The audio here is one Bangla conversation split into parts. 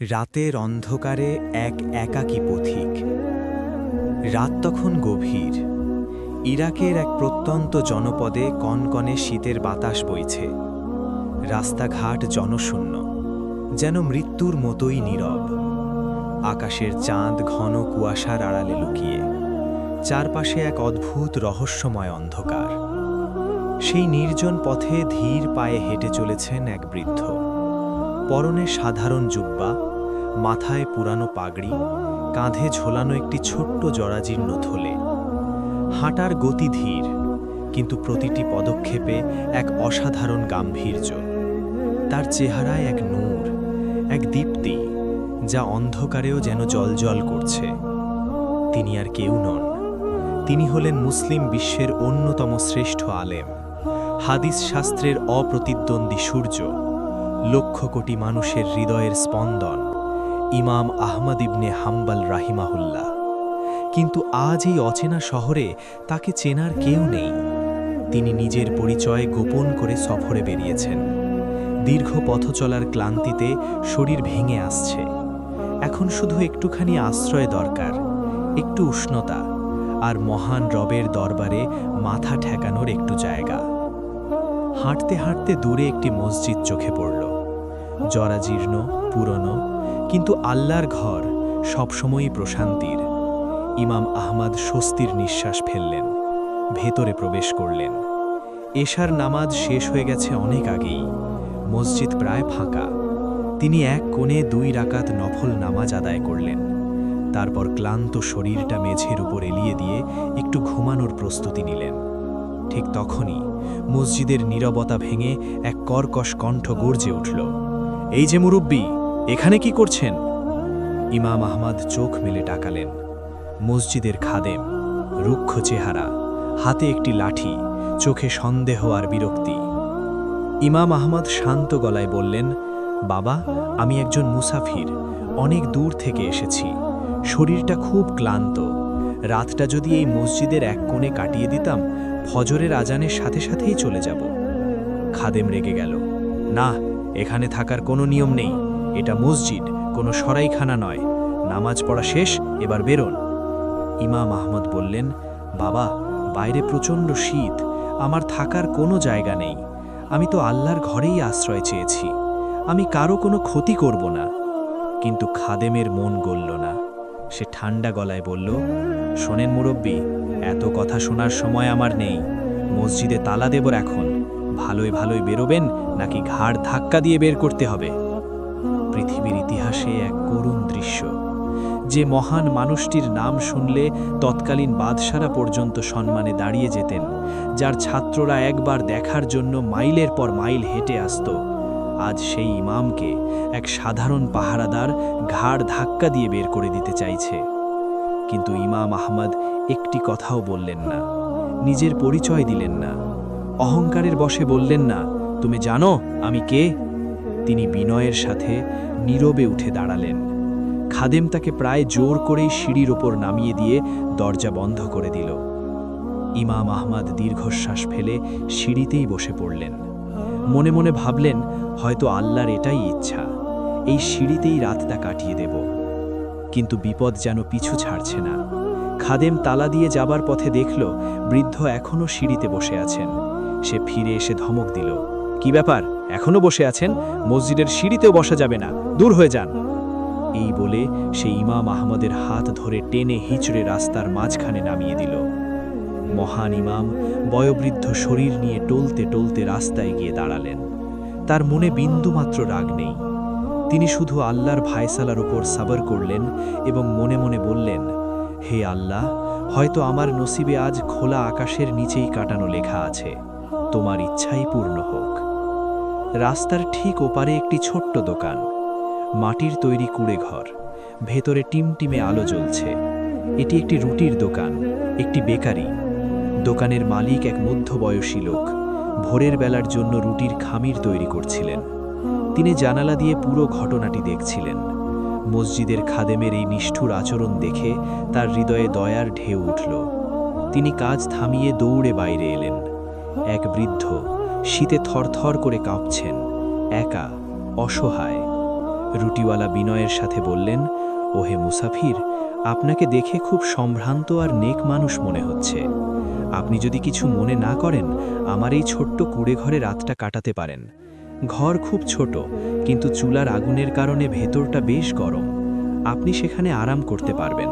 রাতের অন্ধকারে এক একাকী পথিক। রাত তখন গভীর। ইরাকের এক প্রত্যন্ত জনপদে কনকনে শীতের বাতাস বইছে। রাস্তাঘাট জনশূন্য, যেন মৃত্যুর মতোই নীরব। আকাশের চাঁদ ঘন কুয়াশার আড়ালে লুকিয়ে। চারপাশে এক অদ্ভুত রহস্যময় অন্ধকার। সেই নির্জন পথে ধীর পায়ে হেঁটে চলেছেন এক বৃদ্ধ। পরনে সাধারণ জুব্বা, মাথায় পুরানো পাগড়ি, কাঁধে ঝোলানো একটি ছোট্ট জরাজীর্ণ থলে। হাঁটার গতি ধীর, কিন্তু প্রতিটি পদক্ষেপে এক অসাধারণ গাম্ভীর্য। তার চেহারায় এক নূর, এক দীপ্তি, যা অন্ধকারেও যেন জ্বলজ্বল করছে। তিনি আর কেউ নন, তিনি হলেন মুসলিম বিশ্বের অন্যতম শ্রেষ্ঠ আলেম, হাদিস শাস্ত্রের অপ্রতিদ্বন্দ্বী সূর্য, লক্ষ কোটি মানুষের হৃদয়ের স্পন্দন, ইমাম আহমদ ইবনে হাম্বল রাহিমাহুল্লাহ। কিন্তু আজ এই অচেনা শহরে তাকে চেনার কেউ নেই। তিনি নিজের পরিচয় গোপন করে সফরে বেরিয়েছেন। দীর্ঘ পথ চলার ক্লান্তিতে শরীর ভেঙে আসছে। এখন শুধু একটুখানি আশ্রয় দরকার, একটু উষ্ণতা, আর মহান রবের দরবারে মাথা ঠেকানোর একটু জায়গা। হাঁটতে হাঁটতে দূরে একটি মসজিদ চোখে পড়ল। জরাজীর্ণ, পুরনো, কিন্তু আল্লাহর ঘর সবসময়ই প্রশান্তির। ইমাম আহমদ স্বস্তির নিঃশ্বাস ফেললেন, ভেতরে প্রবেশ করলেন। এশার নামাজ শেষ হয়ে গেছে অনেক আগেই। মসজিদ প্রায় ফাঁকা। তিনি এক কোণে 2 রাকাত নফল নামাজ আদায় করলেন। তারপর ক্লান্ত শরীরটা মেঝের উপর এলিয়ে দিয়ে একটু ঘুমানোর প্রস্তুতি নিলেন। ঠিক তখনই মসজিদের নীরবতা ভেঙে এক কর্কশ কণ্ঠ গর্জে উঠল, "এই যে মুরব্বি, এখানে কি করছেন?" ইমাম আহমদ চোখ মেলে তাকালেন। মসজিদের খাদেম, রুক্ষ চেহারা, হাতে একটি লাঠি, চোখে সন্দেহ আর বিরক্তি। ইমাম আহমদ শান্ত গলায় বললেন, "বাবা, আমি একজন মুসাফির, অনেক দূর থেকে এসেছি। শরীরটা খুব ক্লান্ত। রাতটা যদি এই মসজিদের এক কোণে কাটিয়ে দিতাম, ফজরের আজানের সাথে সাথেই চলে যাব।" খাদেম রেগে গেল, "না, এখানে থাকার কোনো নিয়ম নেই। এটা মসজিদ, কোনো সরাইখানা নয়। নামাজ পড়া শেষ, এবার বেরোন।" ইমাম আহমদ বললেন, "বাবা, বাইরে প্রচণ্ড শীত, আমার থাকার কোনো জায়গা নেই। আমি তো আল্লাহর ঘরেই আশ্রয় চেয়েছি। আমি কারো কোনো ক্ষতি করব না।" কিন্তু খাদেমের মন গলল না। সে ঠান্ডা গলায় বলল, "শোনেন মুরব্বি, এত কথা শোনার সময় আমার নেই। মসজিদে তালা দেব এখন। ভালোই ভালোই বেরোবেন, নাকি ঘাড় ধাক্কা দিয়ে বের করতে হবে?" পৃথিবীর ইতিহাসে এক করুণ দৃশ্য। যে মহান মানুষটির নাম শুনলে তৎকালীন বাদশারা পর্যন্ত সম্মানে দাঁড়িয়ে যেতেন, যার ছাত্ররা একবার দেখার জন্য মাইলের পর মাইল হেঁটে আসত, আজ সেই ইমামকে এক সাধারণ পাহারাদার ঘাড় ধাক্কা দিয়ে বের করে দিতে চাইছে। কিন্তু ইমাম আহমদ একটি কথাও বললেন না, নিজের পরিচয় দিলেন না, অহংকারের বশে বললেন না, "তুমি জানো আমি কে?" তিনি বিনয়ের সাথে নীরবে উঠে দাঁড়ালেন। খাদেম তাকে প্রায় জোর করেই সিঁড়ির ওপর নামিয়ে দিয়ে দরজা বন্ধ করে দিল। ইমাম আহমদ দীর্ঘশ্বাস ফেলে সিঁড়িতেই বসে পড়লেন। মনে মনে ভাবলেন, হয়তো আল্লাহর এটাই ইচ্ছা, এই সিঁড়িতেই রাতটা কাটিয়ে দেব। কিন্তু বিপদ যেন পিছু ছাড়ছে না। খাদেম তালা দিয়ে যাবার পথে দেখল বৃদ্ধ এখনও সিঁড়িতে বসে আছেন। সে ফিরে এসে ধমক দিল, "কি ব্যাপার, এখনও বসে আছেন? মসজিদের সিঁড়িতেও বসা যাবে না, দূর হয়ে যান।" এই বলে সে ইমাম আহমদের হাত ধরে টেনে হিঁচড়ে রাস্তার মাঝখানে নামিয়ে দিল। মহান ইমাম বয়োবৃদ্ধ শরীর নিয়ে টলতে টলতে রাস্তায় গিয়ে দাঁড়ালেন। তার মনে বিন্দুমাত্র রাগ নেই। তিনি শুধু আল্লাহর ফায়সালার উপর সাবর করলেন এবং মনে মনে বললেন, "হে আল্লাহ, হয়তো আমার নসিবে আজ খোলা আকাশের নিচেই কাটানো লেখা আছে। তোমার ইচ্ছাই পূর্ণ হোক।" রাস্তার ঠিক ওপারে একটি ছোট্ট দোকান, মাটির তৈরি কুঁড়ে ঘর, ভেতরে টিমটিমে আলো জ্বলছে। এটি একটি রুটির দোকান, একটি বেকারি। দোকানের মালিক এক মধ্যবয়সী লোক, ভোরের বেলার জন্য রুটির খামির তৈরি করছিলেন। তিনি জানালা দিয়ে পুরো ঘটনাটি দেখছিলেন। মসজিদের খাদেমের এই নিষ্ঠুর আচরণ দেখে তার হৃদয়ে দয়ার ঢেউ উঠল। তিনি কাজ থামিয়ে দৌড়ে বাইরে এলেন। এক বৃদ্ধ শীতে থরথর করে কাঁপছেন, একা, অসহায়। রুটিওয়ালা বিনয়ের সাথে বললেন, ওহে মুসাফির, আপনাকে দেখে খুব সম্ভ্রান্ত আর নেক মানুষ মনে হচ্ছে। আপনি যদি কিছু মনে না করেন, আমার এই ছোট্ট কুড়ে ঘরে রাতটা কাটাতে পারেন। ঘর খুব ছোট, কিন্তু চুলার আগুনের কারণে ভেতরটা বেশ গরম। আপনি সেখানে আরাম করতে পারবেন।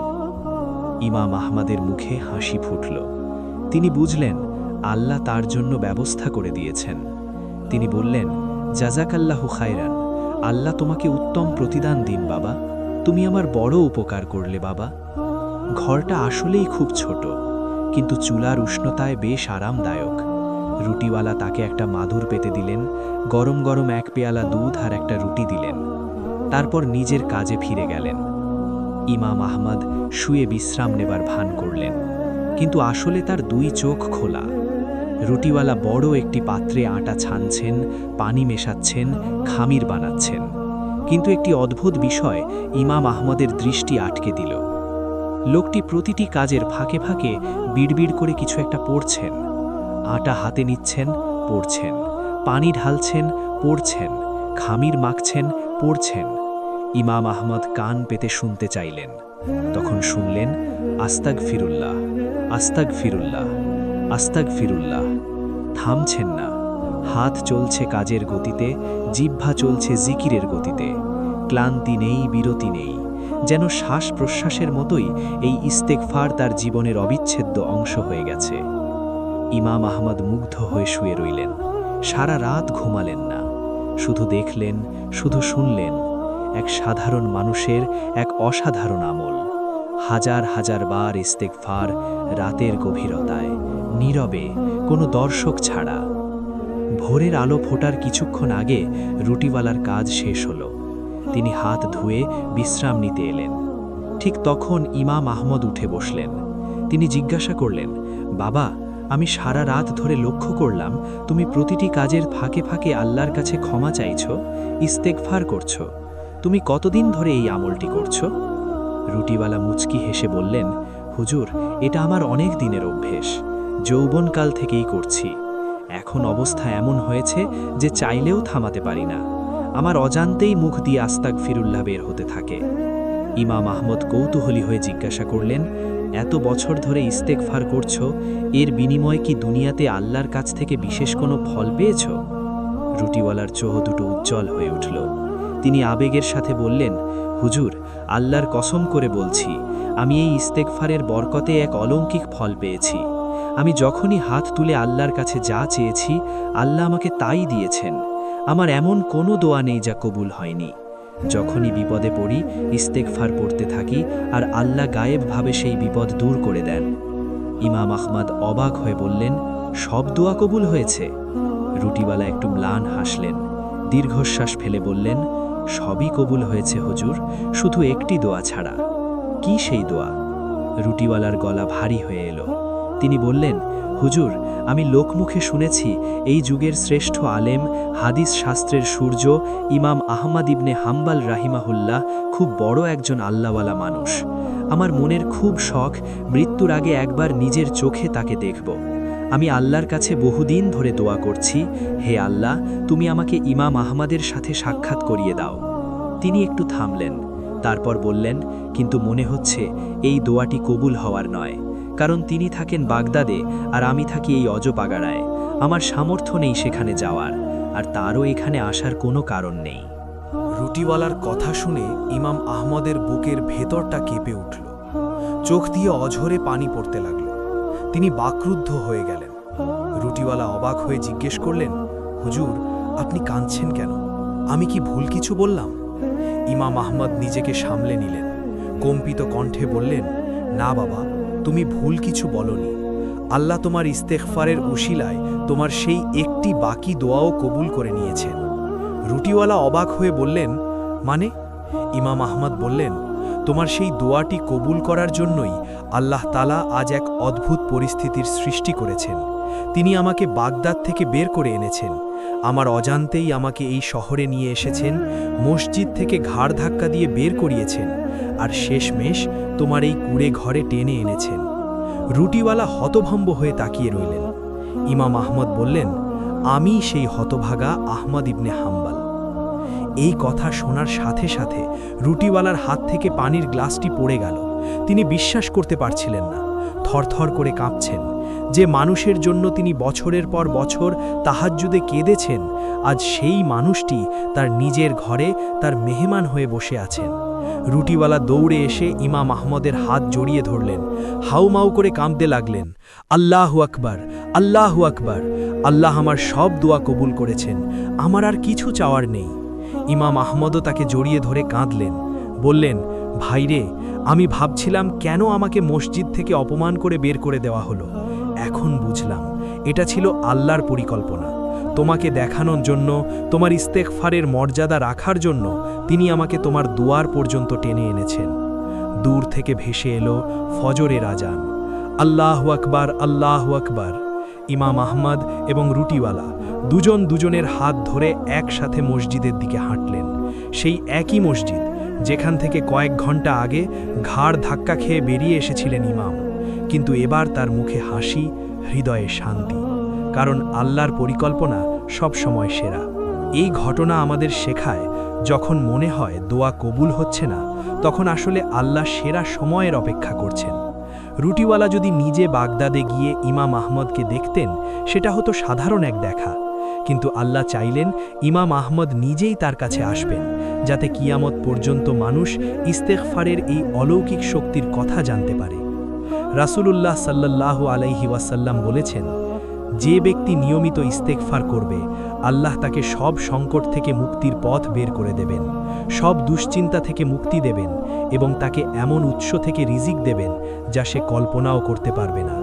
ইমাম আহমদের মুখে হাসি ফুটল। তিনি বুঝলেন আল্লাহ তার জন্য ব্যবস্থা করে দিয়েছেন। তিনি বললেন, জাজাকাল্লাহু খায়রান, আল্লাহ তোমাকে উত্তম প্রতিদান দিন বাবা, তুমি আমার বড় উপকার করলে বাবা। ঘরটা আসলেই খুব ছোট, কিন্তু চুলার উষ্ণতায় বেশ আরামদায়ক। রুটিওয়ালা তাকে একটা মাদুর পেতে দিলেন, গরম গরম এক পেয়ালা দুধ আর একটা রুটি দিলেন। তারপর নিজের কাজে ফিরে গেলেন। ইমাম আহমদ শুয়ে বিশ্রাম নেবার ভান করলেন, কিন্তু আসলে তার দুই চোখ খোলা। রুটিওয়ালা বড় একটি পাত্রে আটা ছানছেন, পানি মেশাচ্ছেন, খামির বানাচ্ছেন। কিন্তু একটি অদ্ভুত বিষয় ইমাম আহমদের দৃষ্টি আটকে দিল। লোকটি প্রতিটি কাজের ফাঁকে ফাঁকে বিড়বিড় করে কিছু একটা পড়ছেন। আটা হাতে নিচ্ছেন, পড়ছেন, পানি ঢালছেন, পড়ছেন, খামির মাখছেন, পড়ছেন। ইমাম আহমদ কান পেতে শুনতে চাইলেন। তখন শুনলেন, আস্তাগ ফিরুল্লাহ, আস্তাগ ফিরুল্লাহ, আস্তাগ ফিরুল্লাহ। থামছেন না। হাত চলছে কাজের গতিতে, জিহ্বা চলছে জিকিরের গতিতে। ক্লান্তি নেই, বিরতি নেই। যেন শ্বাস প্রশ্বাসের মতোই এই ইস্তেগফার তার জীবনের অবিচ্ছেদ্য অংশ হয়ে গেছে। ইমাম আহমদ মুগ্ধ হয়ে শুয়ে রইলেন। সারা রাত ঘুমালেন না। শুধু দেখলেন, শুধু শুনলেন। এক সাধারণ মানুষের এক অসাধারণ আমল। হাজার হাজার বার ইস্তেগফার, রাতের গভীরতায়, নীরবে, কোনো দর্শক ছাড়া। ভোরের আলো ফোটার কিছুক্ষণ আগে রুটিওয়ালার কাজ শেষ হলো। তিনি হাত ধুয়ে বিশ্রাম নিতে এলেন। ঠিক তখন ইমাম আহমদ উঠে বসলেন। তিনি জিজ্ঞাসা করলেন, বাবা, আমি সারা রাত ধরে লক্ষ্য করলাম তুমি প্রতিটি কাজের ফাঁকে ফাঁকে আল্লাহর কাছে ক্ষমা চাইছ, ইস্তেগফার করছ। তুমি কতদিন ধরে এই আমলটি করছো? রুটিওয়ালা মুচকি হেসে বললেন, হুজুর, এটা আমার অনেক দিনের অভ্যেস। যৌবনকাল থেকেই করছি। এখন অবস্থা এমন হয়েছে যে চাইলেও থামাতে পারি না। আমার অজান্তেই মুখ দিয়ে আস্তাগ ফিরুল্লাহ বের হতে থাকে। ইমাম আহমদ কৌতূহলী হয়ে জিজ্ঞাসা করলেন, এত বছর ধরে ইস্তেগফার করছ, এর বিনিময়ে কি দুনিয়াতে আল্লাহর কাছ থেকে বিশেষ কোনো ফল পেয়েছ? রুটিওয়ালার চোখ দুটো উজ্জ্বল হয়ে উঠল। তিনি আবেগের সাথে বললেন, হুজুর, আল্লাহর কসম করে বলছি, আমি এই ইস্তেগফারের বরকতে এক অলৌকিক ফল পেয়েছি। আমি যখনই হাত তুলে আল্লাহর কাছে যা চেয়েছি, আল্লাহ আমাকে তাই দিয়েছেন। আমার এমন কোনো দোয়া নেই যা কবুল হয়নি। যখনই বিপদে পড়ি, ইস্তেগফার পড়তে থাকি, আর আল্লাহ গায়েবভাবে সেই বিপদ দূর করে দেন। ইমাম আহমদ অবাক হয়ে বললেন, সব দোয়া কবুল হয়েছে? রুটিওয়ালা একটু ম্লান হাসলেন। দীর্ঘশ্বাস ফেলে বললেন, সবই কবুল হয়েছে হুজুর, শুধু একটি দোয়া ছাড়া। কি সেই দোয়া? রুটিওয়ালার গলা ভারী হয়ে এলো। তিনি বললেন, হুজুর, আমি লোকমুখে শুনেছি এই যুগের শ্রেষ্ঠ আলেম, হাদিস শাস্ত্রের সূর্য ইমাম আহমদ ইবনে হাম্বাল রাহিমাহুল্লাহ খুব বড় একজন আল্লাহওয়ালা মানুষ। আমার মনের খুব শখ মৃত্যুর আগে একবার নিজের চোখে তাকে দেখব। আমি আল্লাহর কাছে বহুদিন ধরে দোয়া করছি, হে আল্লাহ, তুমি আমাকে ইমাম আহমদের সাথে সাক্ষাৎ করিয়ে দাও। তিনি একটু থামলেন, তারপর বললেন, কিন্তু মনে হচ্ছে এই দোয়াটি কবুল হওয়ার নয়, কারণ তিনি থাকেন বাগদাদে আর আমি থাকি এই অজপাগাড়ায়। আমার সামর্থ্য নেই সেখানে যাওয়ার, আর তারও এখানে আসার কোনো কারণ নেই। রুটিওয়ালার কথা শুনে ইমাম আহমদের বুকের ভেতরটা কেঁপে উঠল। চোখ দিয়ে অঝরে পানি পড়তে লাগল। তিনি বাকরুদ্ধ হয়ে গেলেন। রুটিওয়ালা অবাক হয়ে জিজ্ঞেস করলেন, হুজুর, আপনি কাঁদছেন কেন? আমি কি ভুল কিছু বললাম? ইমাম আহমদ নিজেকে সামলে নিলেন। কম্পিত কণ্ঠে বললেন, না বাবা, তুমি ভুল কিছু বলনি। আল্লাহ তোমার ইস্তেগফারের উশিলায় তোমার সেই একটি বাকি দোয়াও কবুল করে নিয়েছেন। রুটিওয়ালা অবাক হয়ে বললেন, মানে? ইমাম আহমদ বললেন, তোমার সেই দোয়াটি কবুল করার জন্যই আল্লাহ তাআলা আজ এক অদ্ভুত পরিস্থিতির সৃষ্টি করেছেন। তিনি আমাকে বাগদাদ থেকে বের করে এনেছেন। আমার অজান্তেই আমাকে এই শহরে নিয়ে এসেছেন, মসজিদ থেকে ঘাড় ধাক্কা দিয়ে বের করিয়েছেন, আর শেষমেশ তোমার এই কুঁড়ে ঘরে টেনে এনেছেন। রুটিওয়ালা হতভম্ব হয়ে তাকিয়ে রইলেন। ইমাম আহমদ বললেন, আমি সেই হতভাগা আহমদ ইবনে হাম্বাল। এই কথা শোনার সাথে সাথে রুটিওয়ালার হাত থেকে পানির গ্লাসটি পড়ে গেল। তিনি বিশ্বাস করতে পারছিলেন না, থরথর করে কাঁপছেন। যে মানুষের জন্য তিনি বছরের পর বছর তাহাজ্জুদে কেঁদেছেন, আজ সেই মানুষটি তার নিজের ঘরে তার মেহমান হয়ে বসে আছেন। রুটিওয়ালা দৌড়ে এসে ইমাম আহমদের হাত জড়িয়ে ধরলেন, হাউমাউ করে কাঁদতে লাগলেন, আল্লাহু আকবার, আল্লাহু আকবার, আল্লাহ আমার সব দোয়া কবুল করেছেন, আমার আর কিছু চাওয়ার নেই। ইমাম আহমদও তাকে জড়িয়ে ধরে কাঁদলেন, বললেন, ভাইরে, আমি ভাবছিলাম কেন আমাকে মসজিদ থেকে অপমান করে বের করে দেওয়া হলো। এখন বুঝলাম এটা ছিল আল্লাহর পরিকল্পনা। তোমাকে দেখানোর জন্য, তোমার ইস্তেগফারের মর্যাদা রাখার জন্য তিনি আমাকে তোমার দুয়ার পর্যন্ত টেনে এনেছেন। দূর থেকে ভেসে এলো ফজরের আজান। আল্লাহু আকবার, আল্লাহু আকবার। ইমাম আহমদ এবং রুটিওয়ালা দুজন দুজনের হাত ধরে একসাথে মসজিদের দিকে হাঁটলেন। সেই একই মসজিদ যেখান থেকে কয়েক ঘন্টা আগে ঘাড় ধাক্কা খেয়ে বেরিয়ে এসেছিলেন ইমাম। কিন্তু এবার তার মুখে হাসি, হৃদয়ে শান্তি, কারণ আল্লাহর পরিকল্পনা সব সময় সেরা। এই ঘটনা আমাদের শেখায়, যখন মনে হয় দোয়া কবুল হচ্ছে না, তখন আসলে আল্লাহ সেরা সময়ের অপেক্ষা করছেন। রুটিওয়ালা যদি নিজে বাগদাদে গিয়ে ইমাম আহমদকে দেখতেন, সেটা হতো সাধারণ এক দেখা। কিন্তু আল্লাহ চাইলেন ইমাম আহমদ নিজেই তার কাছে আসবেন, যাতে কিয়ামত পর্যন্ত মানুষ ইস্তেগফারের এই অলৌকিক শক্তির কথা জানতে পারে। রাসূলুল্লাহ সাল্লাল্লাহু আলাইহি ওয়াসাল্লাম বলেছেন, যে ব্যক্তি নিয়মিত ইস্তেগফার করবে, আল্লাহ তাকে সব সংকট থেকে মুক্তির পথ বের করে দেবেন, সব দুশ্চিন্তা থেকে মুক্তি দেবেন এবং তাকে এমন উৎস থেকে রিজিক দেবেন যা সে কল্পনাও করতে পারবে না।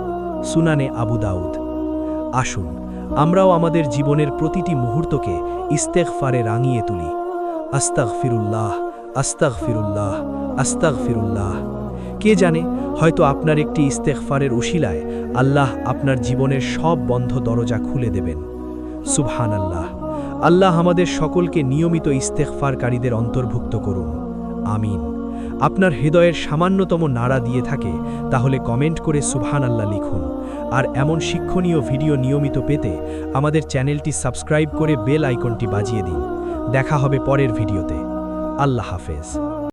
সুনানে আবু দাউদ। আসুন আমরাও আমাদের জীবনের প্রতিটি মুহূর্তকে ইস্তেগফারে রাঙিয়ে তুলি। আস্তাগফিরুল্লাহ, আস্তাগফিরুল্লাহ, আস্তাগফিরুল্লাহ। কে জানে, হয়তো আপনার একটি ইস্তেগফারের উশিলায় আল্লাহ আপনার জীবনের সব বন্ধ দরজা খুলে দেবেন। সুবহানাল্লাহ। আল্লাহ আমাদের সকলকে নিয়মিত ইস্তেগফারকারীদের অন্তর্ভুক্ত করুন। আমিন। আপনার হৃদয়ের সামান্যতম নাড়া দিয়ে থাকে, তাহলে কমেন্ট করে সুবহানাল্লাহ লিখুন। আর এমন শিক্ষণীয় ভিডিও নিয়মিত পেতে আমাদের চ্যানেলটি সাবস্ক্রাইব করে বেল আইকনটি বাজিয়ে দিন। দেখা হবে পরের ভিডিওতে। আল্লাহ হাফেজ।